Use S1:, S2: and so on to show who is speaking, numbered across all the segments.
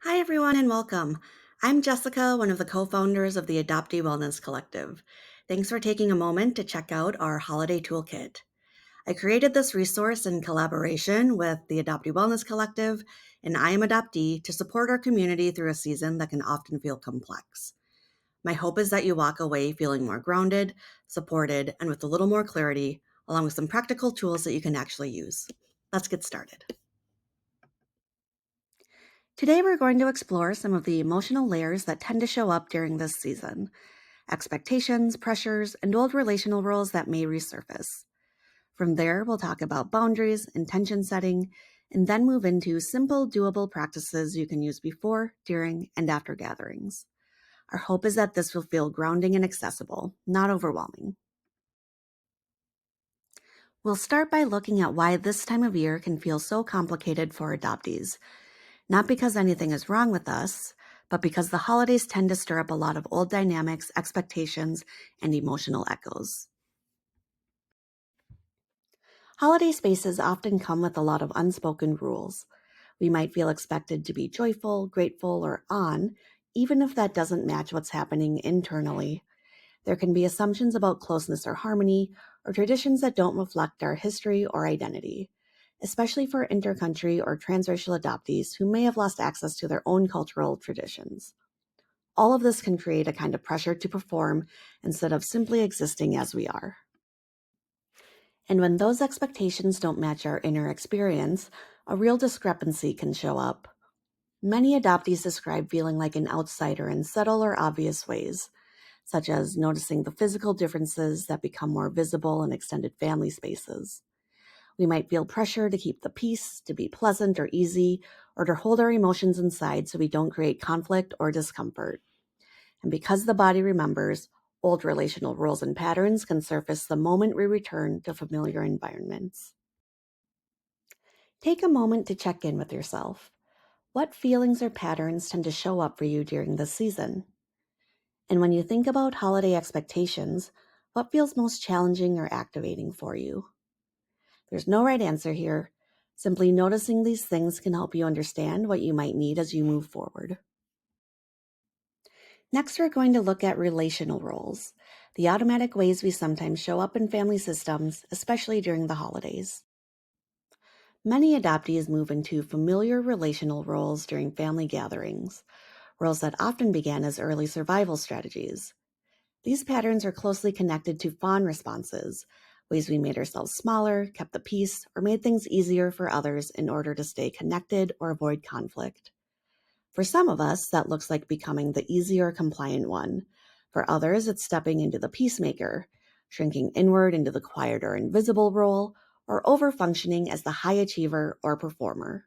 S1: Hi, everyone, and welcome. I'm Jessica, one of the co founders of the Adoptee Wellness Collective. Thanks for taking a moment to check out our holiday toolkit. I created this resource in collaboration with the Adoptee Wellness Collective and I Am Adoptee to support our community through a season that can often feel complex. My hope is that you walk away feeling more grounded, supported, and with a little more clarity, along with some practical tools that you can actually use. Let's get started. Today, we're going to explore some of the emotional layers that tend to show up during this season: expectations, pressures, and old relational roles that may resurface. From there, we'll talk about boundaries, intention setting, and then move into simple, doable practices you can use before, during, and after gatherings. Our hope is that this will feel grounding and accessible, not overwhelming. We'll start by looking at why this time of year can feel so complicated for adoptees. Not because anything is wrong with us, but because the holidays tend to stir up a lot of old dynamics, expectations, and emotional echoes. Holiday spaces often come with a lot of unspoken rules. We might feel expected to be joyful, grateful, or on, even if that doesn't match what's happening internally. There can be assumptions about closeness or harmony, or traditions that don't reflect our history or identity, especially for intercountry or transracial adoptees who may have lost access to their own cultural traditions. All of this can create a kind of pressure to perform instead of simply existing as we are. And when those expectations don't match our inner experience, a real discrepancy can show up. Many adoptees describe feeling like an outsider in subtle or obvious ways, such as noticing the physical differences that become more visible in extended family spaces. We might feel pressure to keep the peace, to be pleasant or easy, or to hold our emotions inside so we don't create conflict or discomfort. And because the body remembers, old relational rules and patterns can surface the moment we return to familiar environments. Take a moment to check in with yourself. What feelings or patterns tend to show up for you during this season? And when you think about holiday expectations, what feels most challenging or activating for you? There's no right answer here. Simply noticing these things can help you understand what you might need as you move forward. Next, we're going to look at relational roles, the automatic ways we sometimes show up in family systems, especially during the holidays. Many adoptees move into familiar relational roles during family gatherings, roles that often began as early survival strategies. These patterns are closely connected to fawn responses, ways we made ourselves smaller, kept the peace, or made things easier for others in order to stay connected or avoid conflict. For some of us, that looks like becoming the easier, compliant one. For others, it's stepping into the peacemaker, shrinking inward into the quieter, invisible role, or overfunctioning as the high achiever or performer.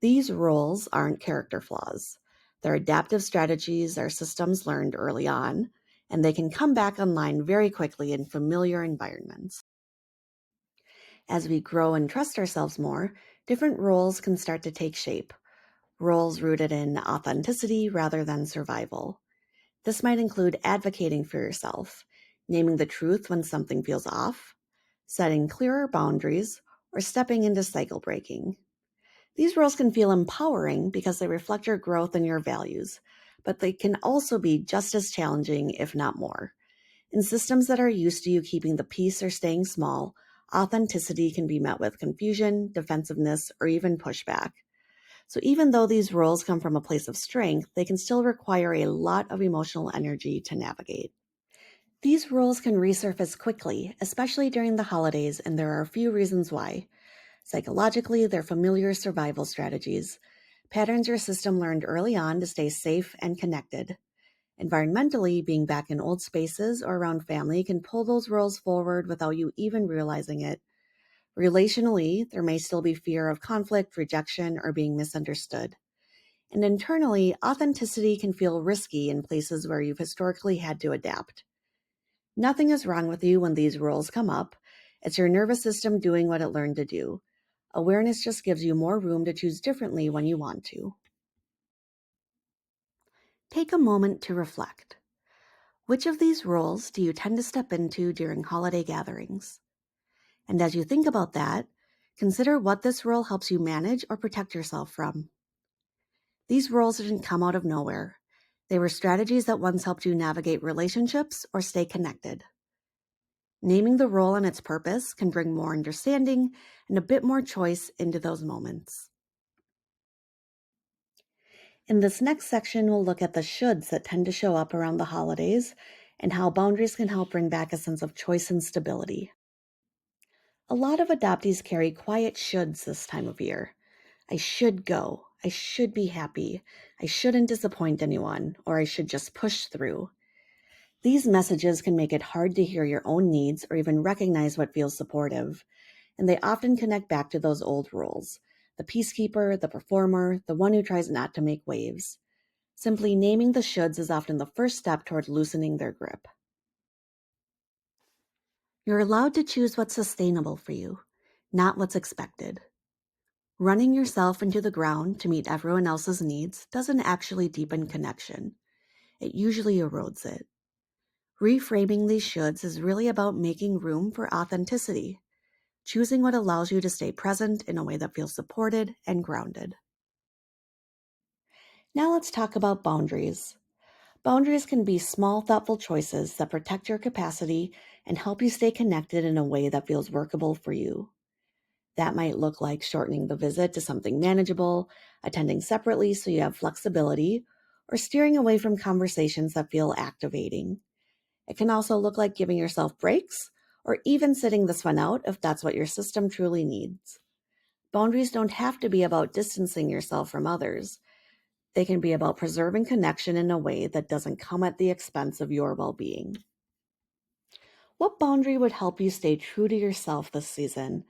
S1: These roles aren't character flaws. They're adaptive strategies our systems learned early on, and they can come back online very quickly in familiar environments. As we grow and trust ourselves more, different roles can start to take shape, roles rooted in authenticity rather than survival. This might include advocating for yourself, naming the truth when something feels off, setting clearer boundaries, or stepping into cycle breaking. These roles can feel empowering because they reflect your growth and your values, but they can also be just as challenging, if not more. In systems that are used to you keeping the peace or staying small, authenticity can be met with confusion, defensiveness, or even pushback. So even though these roles come from a place of strength, they can still require a lot of emotional energy to navigate. These roles can resurface quickly, especially during the holidays, and there are a few reasons why. Psychologically, they're familiar survival strategies, patterns your system learned early on to stay safe and connected. Environmentally, being back in old spaces or around family can pull those roles forward without you even realizing it. Relationally, there may still be fear of conflict, rejection, or being misunderstood. And internally, authenticity can feel risky in places where you've historically had to adapt. Nothing is wrong with you when these roles come up. It's your nervous system doing what it learned to do. Awareness just gives you more room to choose differently when you want to. Take a moment to reflect. Which of these roles do you tend to step into during holiday gatherings? And as you think about that, consider what this role helps you manage or protect yourself from. These roles didn't come out of nowhere. They were strategies that once helped you navigate relationships or stay connected. Naming the role and its purpose can bring more understanding and a bit more choice into those moments. In this next section, we'll look at the shoulds that tend to show up around the holidays and how boundaries can help bring back a sense of choice and stability. A lot of adoptees carry quiet shoulds this time of year. I should go. I should be happy. I shouldn't disappoint anyone, or I should just push through. These messages can make it hard to hear your own needs or even recognize what feels supportive, and they often connect back to those old roles: the peacekeeper, the performer, the one who tries not to make waves. Simply naming the shoulds is often the first step toward loosening their grip. You're allowed to choose what's sustainable for you, not what's expected. Running yourself into the ground to meet everyone else's needs doesn't actually deepen connection. It usually erodes it. Reframing these shoulds is really about making room for authenticity, choosing what allows you to stay present in a way that feels supported and grounded. Now let's talk about boundaries. Boundaries can be small, thoughtful choices that protect your capacity and help you stay connected in a way that feels workable for you. That might look like shortening the visit to something manageable, attending separately so you have flexibility, or steering away from conversations that feel activating. It can also look like giving yourself breaks, or even sitting this one out if that's what your system truly needs. Boundaries don't have to be about distancing yourself from others. They can be about preserving connection in a way that doesn't come at the expense of your well-being. What boundary would help you stay true to yourself this season?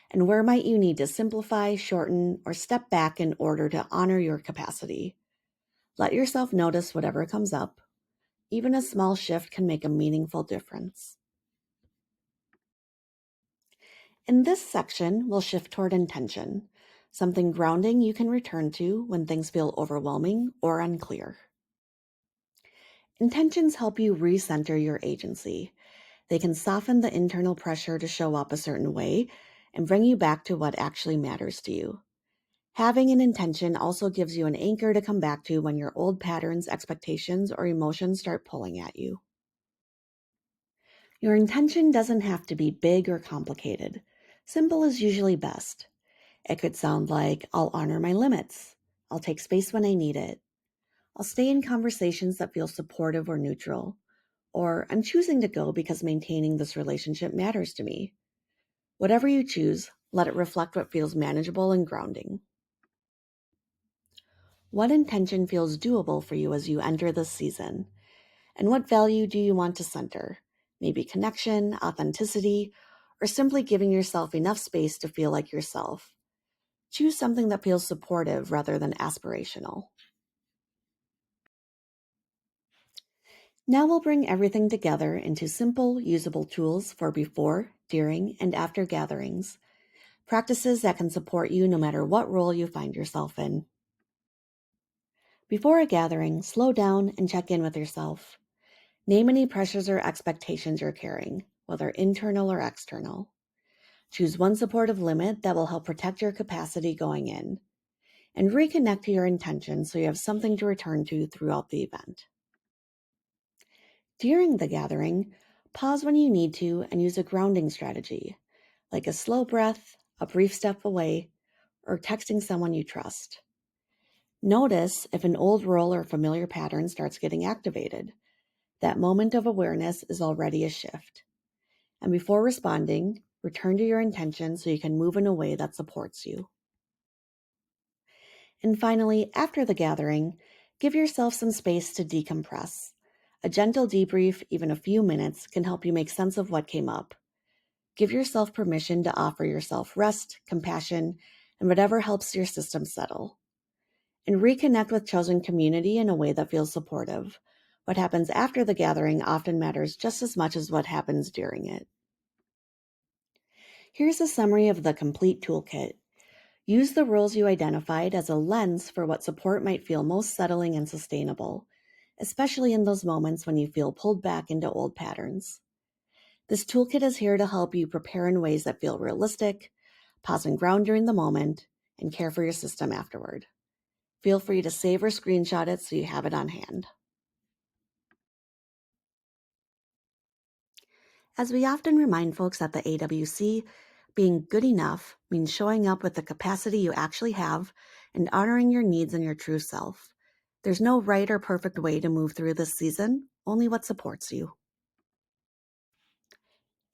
S1: And where might you need to simplify, shorten, or step back in order to honor your capacity? Let yourself notice whatever comes up. Even a small shift can make a meaningful difference. In this section, we'll shift toward intention, something grounding you can return to when things feel overwhelming or unclear. Intentions help you recenter your agency. They can soften the internal pressure to show up a certain way and bring you back to what actually matters to you. Having an intention also gives you an anchor to come back to when your old patterns, expectations, or emotions start pulling at you. Your intention doesn't have to be big or complicated. Simple is usually best. It could sound like, I'll honor my limits. I'll take space when I need it. I'll stay in conversations that feel supportive or neutral. Or I'm choosing to go because maintaining this relationship matters to me. Whatever you choose, let it reflect what feels manageable and grounding. What intention feels doable for you as you enter this season? And what value do you want to center? Maybe connection, authenticity, or simply giving yourself enough space to feel like yourself. Choose something that feels supportive rather than aspirational. Now we'll bring everything together into simple, usable tools for before, during, and after gatherings. Practices that can support you no matter what role you find yourself in. Before a gathering, slow down and check in with yourself. Name any pressures or expectations you're carrying, whether internal or external. Choose one supportive limit that will help protect your capacity going in. And reconnect to your intention so you have something to return to throughout the event. During the gathering, pause when you need to and use a grounding strategy, like a slow breath, a brief step away, or texting someone you trust. Notice if an old role or familiar pattern starts getting activated. That moment of awareness is already a shift. And before responding, return to your intention so you can move in a way that supports you. And finally, after the gathering, give yourself some space to decompress. A gentle debrief, even a few minutes, can help you make sense of what came up. Give yourself permission to offer yourself rest, compassion, and whatever helps your system settle. And reconnect with chosen community in a way that feels supportive. What happens after the gathering often matters just as much as what happens during it. Here's a summary of the complete toolkit. Use the rules you identified as a lens for what support might feel most settling and sustainable, especially in those moments when you feel pulled back into old patterns. This toolkit is here to help you prepare in ways that feel realistic, pause and ground during the moment, and care for your system afterward. Feel free to save or screenshot it so you have it on hand. As we often remind folks at the AWC, being good enough means showing up with the capacity you actually have and honoring your needs and your true self. There's no right or perfect way to move through this season, only what supports you.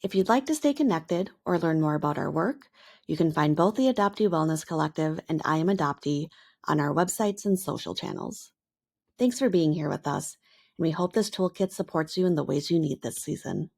S1: If you'd like to stay connected or learn more about our work, you can find both the Adoptee Wellness Collective and I Am Adoptee on our websites and social channels. Thanks for being here with us, and we hope this toolkit supports you in the ways you need this season.